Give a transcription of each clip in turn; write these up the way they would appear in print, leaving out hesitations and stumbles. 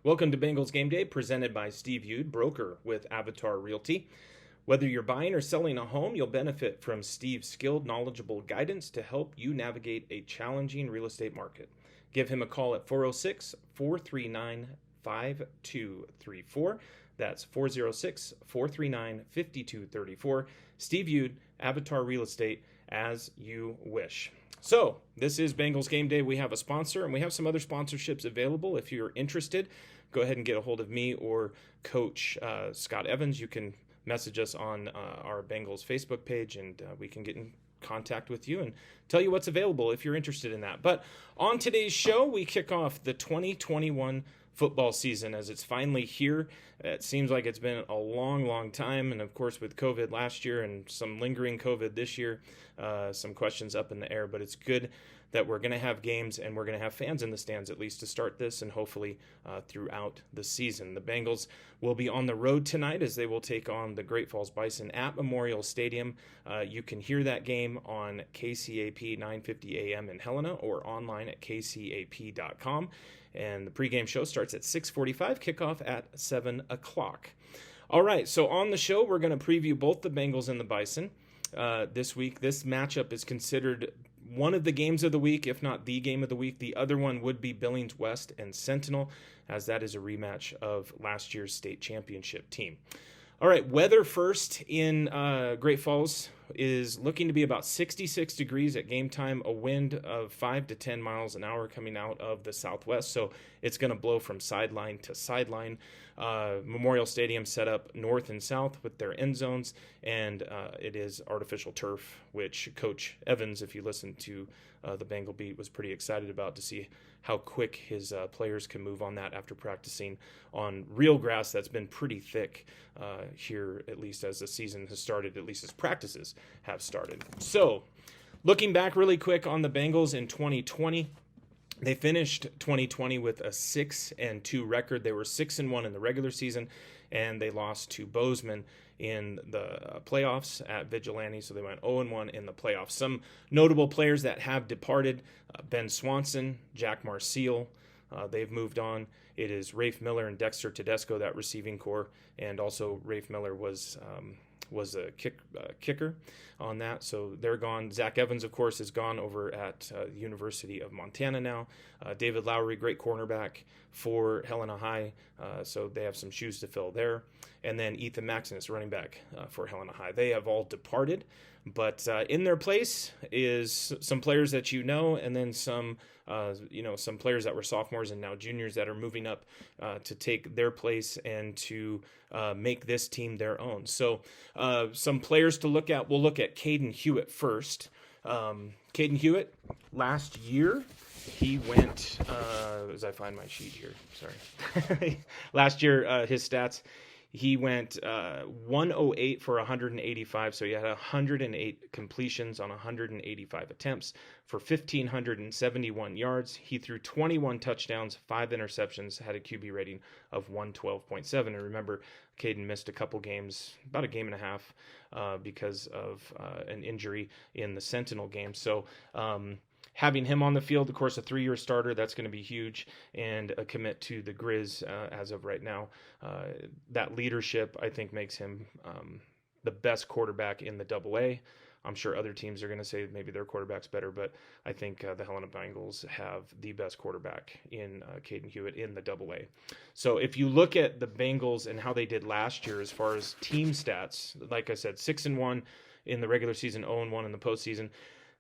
Welcome to Bengals Game Day, presented by Steve Ude, broker with Avatar Realty. Whether you're buying or selling a home, you'll benefit from Steve's skilled, knowledgeable guidance to help you navigate a challenging real estate market. Give him a call at 406 439 5234. That's 406 439 5234. Steve Ude, Avatar Real Estate, as you wish. So, this is Bengals Game Day. We have a sponsor, and we have some other sponsorships available. If you're interested, go ahead and get a hold of me or Coach Scott Evans. You can message us on our Bengals Facebook page, and we can get in contact with you and tell you what's available if you're interested in that. But on today's show, we kick off the 2021 football season as it's finally here. It seems like it's been a long time, and of course with COVID last year and some lingering COVID this year, some questions up in the air, but it's good that we're going to have games and we're going to have fans in the stands at least to start this and hopefully throughout the season. The Bengals will be on the road tonight as they will take on the Great Falls Bison at Memorial Stadium. You can hear that game on KCAP 950 AM in Helena or online at kcap.com. And the pregame show starts at 6:45, kickoff at 7 o'clock. All right, so on the show, we're going to preview both the Bengals and the Bison this week. This matchup is considered one of the games of the week, if not the game of the week. The other one would be Billings West and Sentinel, as that is a rematch of last year's state championship team. All right, weather first in Great Falls is looking to be about 66 degrees at game time, a wind of 5 to 10 miles an hour coming out of the southwest, so it's going to blow from sideline to sideline. Memorial Stadium set up north and south with their end zones, and it is artificial turf, which Coach Evans, if you listen to the Bengal Beat, was pretty excited about to see how quick his players can move on that after practicing on real grass that's been pretty thick here, at least as the season has started, at least as practices have started. So, looking back really quick on the Bengals in 2020, they finished 2020 with a 6-2 record. They were 6-1 in the regular season, and they lost to Bozeman in the playoffs at Vigilante, so they went 0-1 in the playoffs. Some notable players that have departed: Ben Swanson, Jack Marseille, they've moved on. It is Rafe Miller and Dexter Tedesco, that receiving core, and also Rafe Miller was a kicker on that, so they're gone. Zach Evans, of course, is gone over at the University of Montana now. David Lowry, great cornerback for Helena High, so they have some shoes to fill there. And then Ethan Maximus, running back for Helena High. They have all departed, but in their place is some players that you know, and then some players that were sophomores and now juniors that are moving up to take their place and to make this team their own. So some players to look at. We'll look at Caden Hewitt first. Caden Hewitt, last year, he went, as I find my sheet here, sorry. Last year, his stats, he went 108 for 185, so he had 108 completions on 185 attempts for 1,571 yards. He threw 21 touchdowns, 5 interceptions, had a QB rating of 112.7. And remember, Caden missed a couple games, about a game and a half, because of an injury in the Sentinel game. So having him on the field, of course, a 3-year starter, that's going to be huge, and a commit to the Grizz as of right now. That leadership, I think, makes him the best quarterback in the AA. I'm sure other teams are going to say maybe their quarterback's better, but I think the Helena Bengals have the best quarterback in Caden Hewitt in the AA. So if you look at the Bengals and how they did last year as far as team stats, like I said, 6-1 in the regular season, 0-1 in the postseason.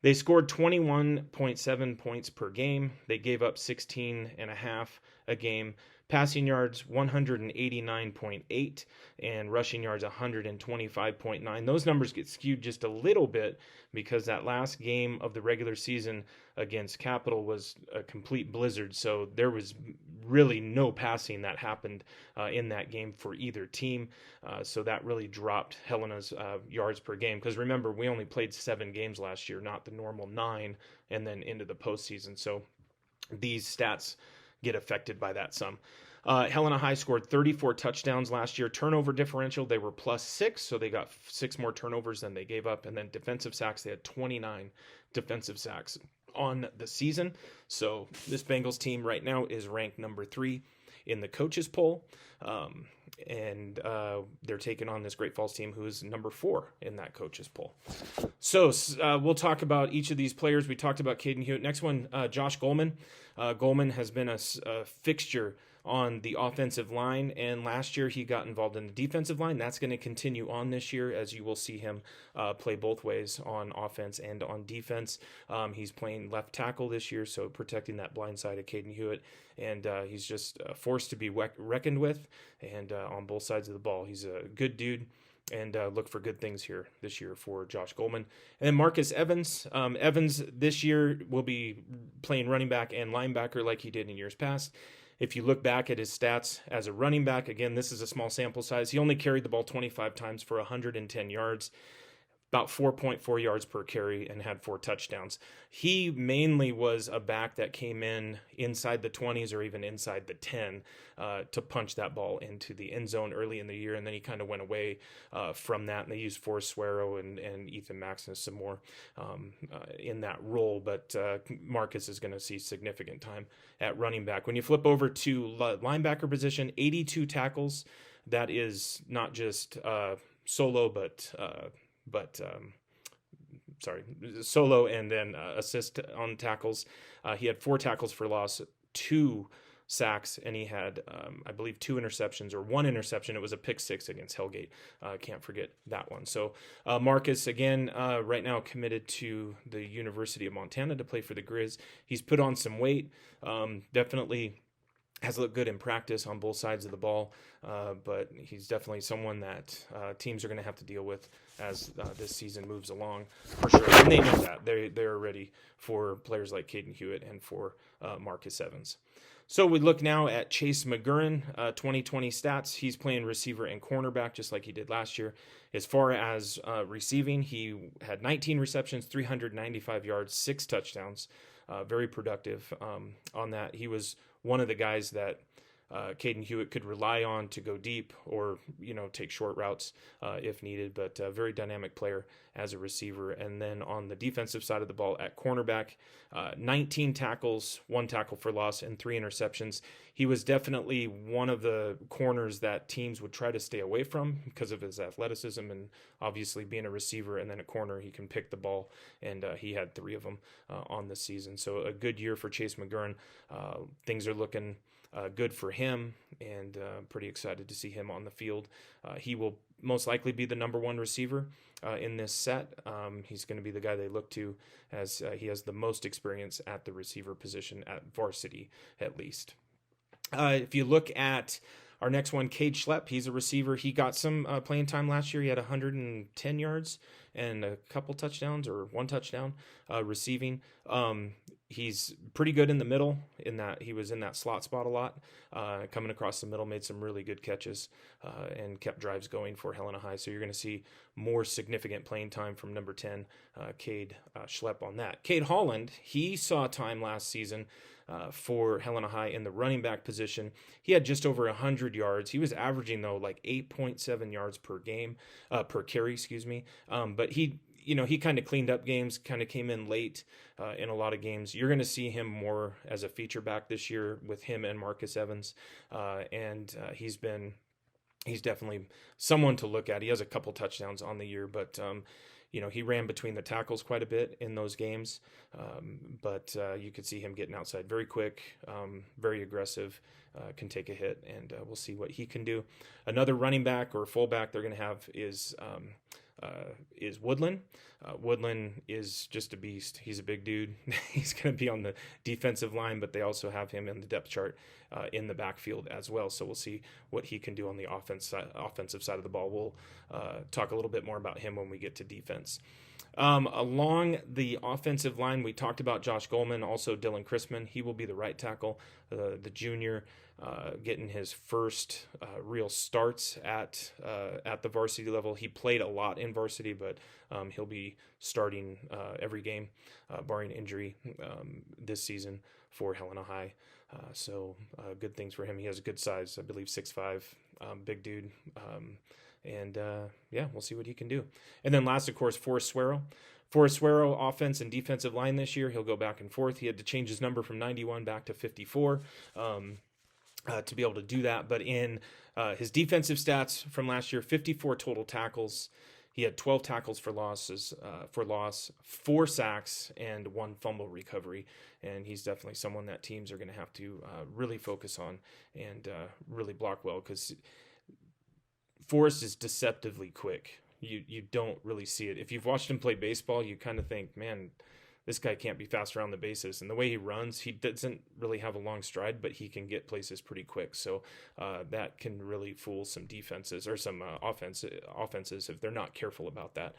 They scored 21.7 points per game. They gave up 16.5 a game. Passing yards, 189.8, and rushing yards, 125.9. Those numbers get skewed just a little bit because that last game of the regular season against Capital was a complete blizzard, so there was really no passing that happened in that game for either team, so that really dropped Helena's yards per game, because remember, we only played 7 games last year, not the normal 9, and then into the postseason, so these stats get affected by that some. Helena High scored 34 touchdowns last year. Turnover differential, they were +6, so they got 6 more turnovers than they gave up. And then defensive sacks, they had 29 defensive sacks on the season. So this Bengals team right now is ranked number 3 in the coaches poll. And they're taking on this Great Falls team who is number 4 in that coaches poll. So we'll talk about each of these players. We talked about Caden Hewitt. Next one, Josh Goldman. Goldman has been a fixture on the offensive line, and last year he got involved in the defensive line. That's going to continue on this year, as you will see him play both ways on offense and on defense. He's playing left tackle this year, so protecting that blind side of Caden Hewitt, and he's just a force to be reckoned with, and on both sides of the ball. He's a good dude, and look for good things here this year for Josh Goldman. And then Marcus Evans. Evans this year will be playing running back and linebacker like he did in years past. If you look back at his stats as a running back, again, this is a small sample size. He only carried the ball 25 times for 110 yards, about 4.4 yards per carry, and had 4 touchdowns. He mainly was a back that came in inside the 20s or even inside the 10 to punch that ball into the end zone early in the year, and then he kind of went away from that, and they used Forrest Suero and Ethan Maximus some more in that role, but Marcus is going to see significant time at running back. When you flip over to linebacker position, 82 tackles. That is not just solo, solo and then assist on tackles. He had 4 tackles for loss, 2 sacks, and he had, I believe, 2 interceptions or 1 interception. It was a pick 6 against Hellgate. Can't forget that one. So Marcus, again, right now committed to the University of Montana to play for the Grizz. He's put on some weight, definitely has looked good in practice on both sides of the ball, but he's definitely someone that teams are going to have to deal with as this season moves along, for sure. And they know that. They're ready for players like Caden Hewitt and for Marcus Evans. So we look now at Chase McGurran, 2020 stats. He's playing receiver and cornerback just like he did last year. As far as receiving, he had 19 receptions, 395 yards, 6 touchdowns. Very productive on that. He was one of the guys that Caden Hewitt could rely on to go deep or, take short routes if needed, but a very dynamic player as a receiver. And then on the defensive side of the ball at cornerback, 19 tackles, 1 tackle for loss, and 3 interceptions. He was definitely one of the corners that teams would try to stay away from because of his athleticism and obviously being a receiver and then a corner, he can pick the ball, and he had 3 of them on the season. So a good year for Chase McGurran. Things are looking good for him, and pretty excited to see him on the field. He will most likely be the number 1 receiver in this set. He's going to be the guy they look to as he has the most experience at the receiver position at varsity, at least. If you look at our next one, Cade Schlepp, he's a receiver. He got some playing time last year. He had 110 yards and a couple touchdowns or 1 touchdown receiving. He's pretty good in the middle in that he was in that slot spot a lot, coming across the middle, made some really good catches and kept drives going for Helena High. So you're going to see more significant playing time from number 10, Cade Schlepp on that. Cade Holland, he saw time last season for Helena High in the running back position. He had just over 100 yards. He was averaging, though, like 8.7 yards per carry, but he kind of cleaned up games, kind of came in late in a lot of games. You're going to see him more as a feature back this year with him and Marcus Evans, and he's definitely someone to look at. He has a couple touchdowns on the year, but he ran between the tackles quite a bit in those games, but you could see him getting outside very quick, very aggressive, can take a hit, and we'll see what he can do. Another running back or fullback they're going to have is Woodland. Woodland is just a beast. He's a big dude. He's going to be on the defensive line, but they also have him in the depth chart in the backfield as well. So we'll see what he can do on the offensive side of the ball. We'll talk a little bit more about him when we get to defense. Along the offensive line, we talked about Josh Goldman, also Dylan Chrisman. He will be the right tackle, the junior, getting his first real starts at the varsity level. He played a lot in varsity, but he'll be starting every game, barring injury, this season for Helena High. So good things for him. He has a good size, I believe 6'5", big dude. We'll see what he can do. And then last, of course, Forrest Suero. Forrest Suero, offense and defensive line this year. He'll go back and forth. He had to change his number from 91 back to 54. to be able to do that. But in his defensive stats from last year, 54 total tackles. He had 12 tackles for loss, 4 sacks, and 1 fumble recovery. And he's definitely someone that teams are going to have to really focus on and really block well, because Forrest is deceptively quick. You don't really see it. If you've watched him play baseball, you kind of think, man, this guy can't be fast around the bases. And the way he runs, he doesn't really have a long stride, but he can get places pretty quick. So that can really fool some defenses or some offenses if they're not careful about that.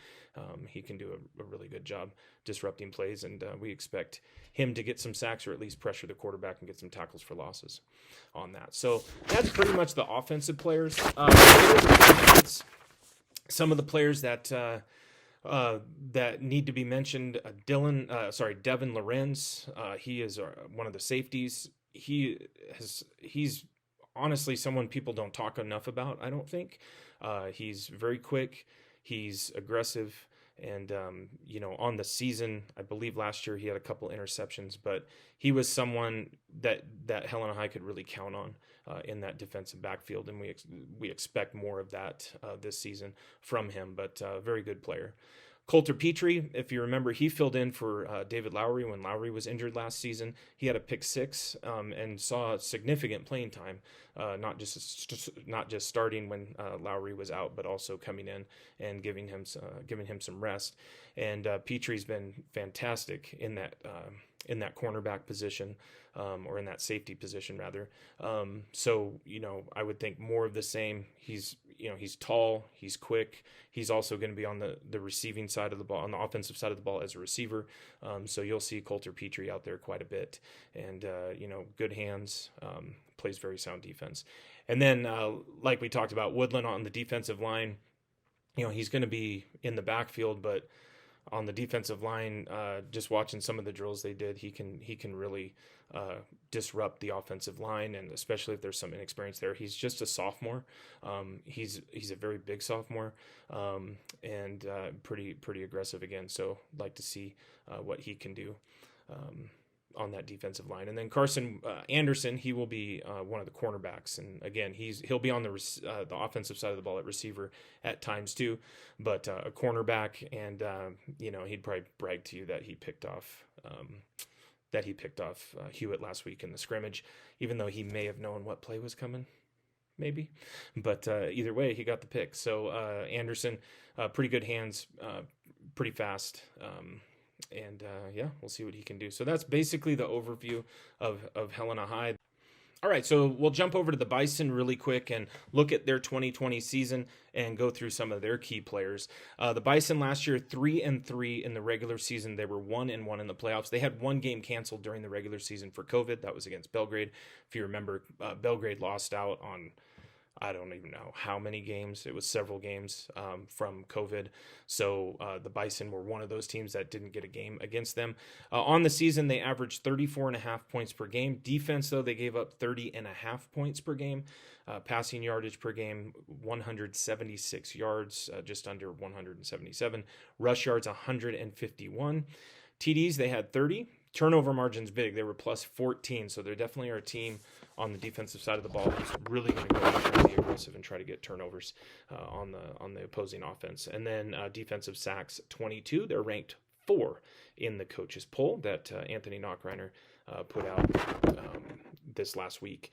He can do a really good job disrupting plays, and we expect him to get some sacks or at least pressure the quarterback and get some tackles for losses on that. So that's pretty much the offensive players. Some of the players that need to be mentioned, Devin Lorenz. He is one of the safeties. He's honestly someone people don't talk enough about, I don't think. He's very quick. He's aggressive. And, on the season, I believe last year he had a couple interceptions, but he was someone that Helena High could really count on in that defensive backfield, and we expect more of that this season from him, but very good player. Coulter Petrie, if you remember, he filled in for David Lowry when Lowry was injured last season. He had a pick 6 and saw significant playing time, not just starting when Lowry was out, but also coming in and giving him some rest. And Petrie's been fantastic in that cornerback position, or in that safety position rather. So I would think more of the same. He's tall, he's quick. He's also going to be on the receiving side of the ball, on the offensive side of the ball as a receiver. So you'll see Coulter Petrie out there quite a bit, and good hands, plays very sound defense. And then like we talked about, Woodland on the defensive line, he's going to be in the backfield, but on the defensive line, just watching some of the drills they did, he can really disrupt the offensive line, and especially if there's some inexperience there. He's just a sophomore. He's a very big sophomore, and pretty aggressive again. So like to see what he can do on that defensive line. And then Carson Anderson, he will be one of the cornerbacks, and again, he'll be on the offensive side of the ball at receiver at times too, but a cornerback. And he'd probably brag to you that he picked off Hewitt last week in the scrimmage, even though he may have known what play was coming, maybe. But either way, he got the pick. So Anderson, pretty good hands, pretty fast. And we'll see what he can do. So that's basically the overview of Helena High. All right, so we'll jump over to the Bison really quick and look at their 2020 season and go through some of their key players. The Bison last year, 3-3 in the regular season. They were 1-1 in the playoffs. They had one game canceled during the regular season for COVID. That was against Belgrade. If you remember, Belgrade lost out on, I don't even know how many games. It was several games from COVID. So the Bison were one of those teams that didn't get a game against them. On the season, they averaged 34.5 points per game. Defense, though, they gave up 30.5 points per game. Passing yardage per game, 176 yards, just under 177. Rush yards, 151. TDs, they had 30. Turnover margin's big. They were plus 14, so they definitely are a team on the defensive side of the ball who's really going to go out and be aggressive and try to get turnovers on the opposing offense. And then defensive sacks, 22. They're ranked 4 in the coaches poll that Anthony Knockreiner put out this last week,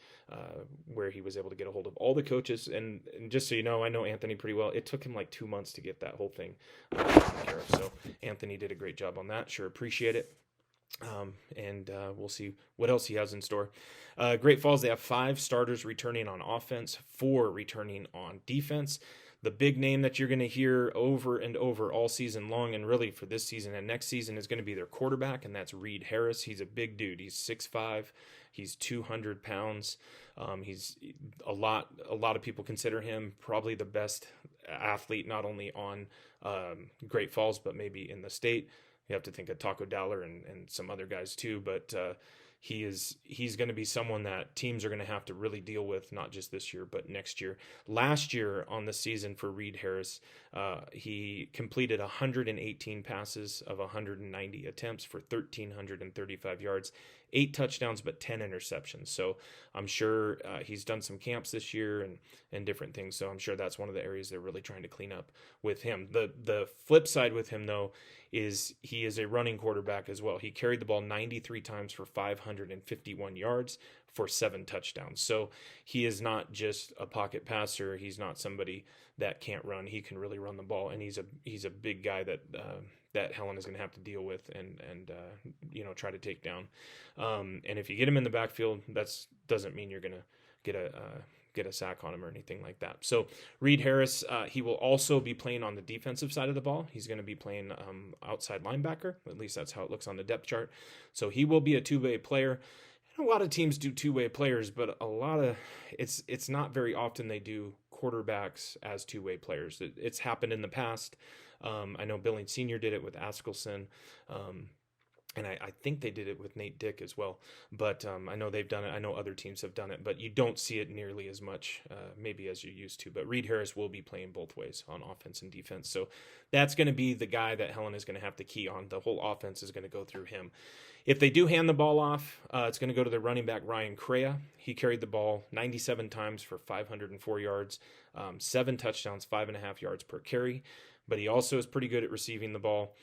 where he was able to get a hold of all the coaches. And just so you know, I know Anthony pretty well. It took him like 2 months to get that whole thing taken care of. So Anthony did a great job on that. Sure appreciate it. And we'll see what else he has in store. Great Falls, they have 5 starters returning on offense, 4 returning on defense. The big name that you're going to hear over and over all season long, and really for this season and next season, is going to be their quarterback, and that's Reed Harris. He's a big dude. He's 6'5". He's 200 pounds. He's a lot of people consider him probably the best athlete, not only on Great Falls, but maybe in the state. You have to think of Taco Dowler and some other guys too, but he's going to be someone that teams are going to have to really deal with, not just this year, but next year. Last year on the season for Reed Harris, he completed 118 passes of 190 attempts for 1,335 yards, 8 touchdowns, but 10 interceptions. So I'm sure he's done some camps this year and different things. So I'm sure that's one of the areas they're really trying to clean up with him. The flip side with him, though, is he is a running quarterback as well. He carried the ball 93 times for 551 yards for 7 touchdowns. So he is not just a pocket passer. He's not somebody that can't run. He can really run the ball, and he's a big guy that Helen is going to have to deal with and try to take down. And if you get him in the backfield, doesn't mean you're going to get a sack on him or anything like that. So Reed Harris, he will also be playing on the defensive side of the ball. He's going to be playing outside linebacker. At least that's how it looks on the depth chart. So he will be a two-way player. And a lot of teams do two-way players, but it's not very often they do quarterbacks as two-way players. It's happened in the past. I know Billings Sr. did it with Askelson. And I think they did it with Nate Dick as well. But I know they've done it. I know other teams have done it. But you don't see it nearly as much maybe as you used to. But Reed Harris will be playing both ways on offense and defense. So that's going to be the guy that Helen is going to have to key on. The whole offense is going to go through him. If they do hand the ball off, it's going to go to the running back, Ryan Crea. He carried the ball 97 times for 504 yards, 7 touchdowns, 5.5 yards per carry. But he also is pretty good at receiving the ball.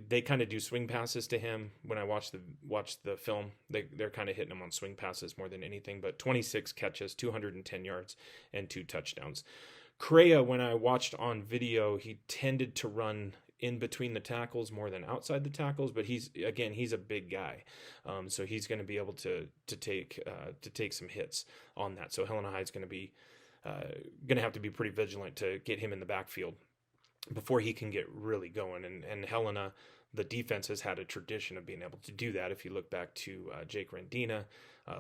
They kind of do swing passes to him. When I watch the film, they're kind of hitting him on swing passes more than anything. But 26 catches, 210 yards, and 2 touchdowns. Crea, when I watched on video, he tended to run in between the tackles more than outside the tackles. But he's a big guy, so he's going to be able to take some hits on that. So Helena High's going to have to be pretty vigilant to get him in the backfield before he can get really going. And Helena, the defense has had a tradition of being able to do that. If you look back to Jake Rendina,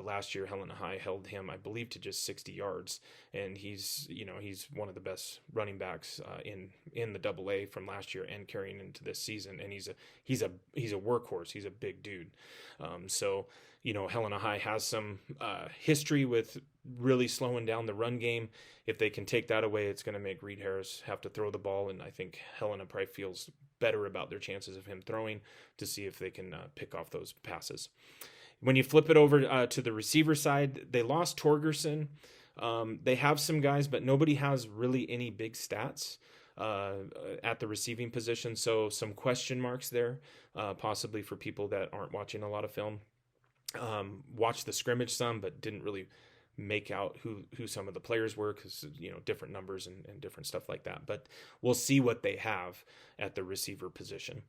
last year Helena High held him, I believe, to just 60 yards, and he's one of the best running backs in the AA from last year and carrying into this season. And he's a workhorse. He's a big dude. So Helena High has some history with really slowing down the run game. If they can take that away, it's going to make Reed Harris have to throw the ball, and I think Helena probably feels better about their chances of him throwing to see if they can pick off those passes. When you flip it over to the receiver side, they lost Torgerson. They have some guys, but nobody has really any big stats at the receiving position, so some question marks there, possibly for people that aren't watching a lot of film. Watched the scrimmage some, but didn't really make out who some of the players were, because different numbers and different stuff like that. But we'll see what they have at the receiver position.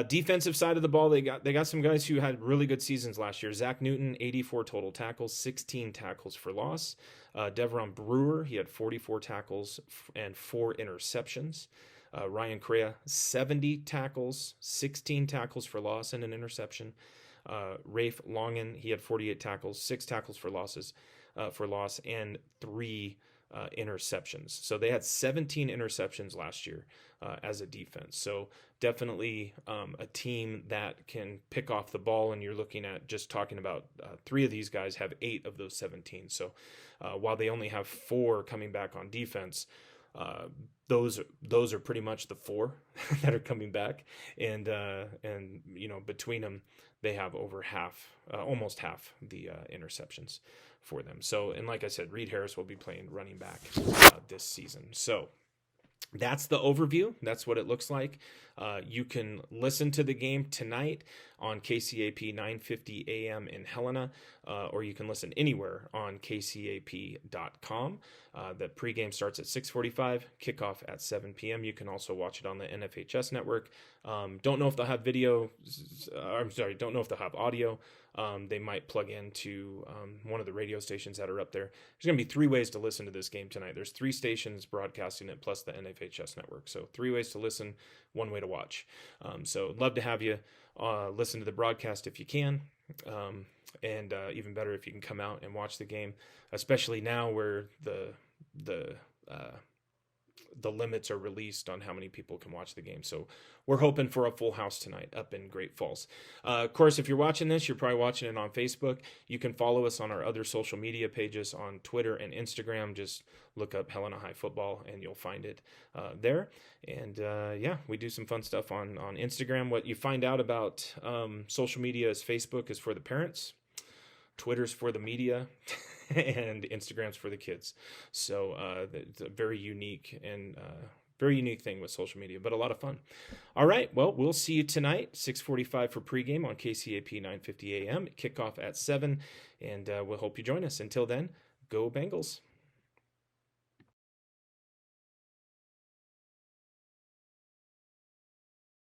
Defensive side of the ball, they got some guys who had really good seasons last year. Zach Newton, 84 total tackles, 16 tackles for loss. Devron Brewer, he had 44 tackles and 4 interceptions. Ryan Crea, 70 tackles, 16 tackles for loss and an interception. Rafe Longen, he had 48 tackles, 6 tackles for loss, and 3 interceptions. So they had 17 interceptions last year as a defense. So definitely a team that can pick off the ball, and you're looking at just talking about 3 of these guys have 8 of those 17. So while they only have 4 coming back on defense, those are pretty much the 4 that are coming back, and between them they have over almost half the interceptions for them. So, and like I said, Reed Harris will be playing running back this season. So that's the overview. That's what it looks like. You can listen to the game tonight on KCAP 950 AM in Helena, or you can listen anywhere on kcap.com. The pregame starts at 6:45, kickoff at 7 p.m. You can also watch it on the NFHS network. Don't know if they'll have don't know if they'll have audio. They might plug into one of the radio stations that are up there. There's going to be 3 ways to listen to this game tonight. There's 3 stations broadcasting it plus the NFHS network. So 3 ways to listen, 1 way to watch. So love to have you listen to the broadcast if you can. And even better if you can come out and watch the game, especially now where the the limits are released on how many people can watch the game. So we're hoping for a full house tonight up in Great Falls. Of course, if you're watching this, you're probably watching it on Facebook. You can follow us on our other social media pages on Twitter and Instagram. Just look up Helena High Football and you'll find it there. And yeah, we do some fun stuff on Instagram. What you find out about social media is Facebook is for the parents, Twitter's for the media, and Instagram's for the kids. So it's a very unique thing with social media, but a lot of fun. All right, well, we'll see you tonight, 6:45 for pregame on KCAP 950 AM, kickoff at 7, and we'll hope you join us. Until then, go Bengals.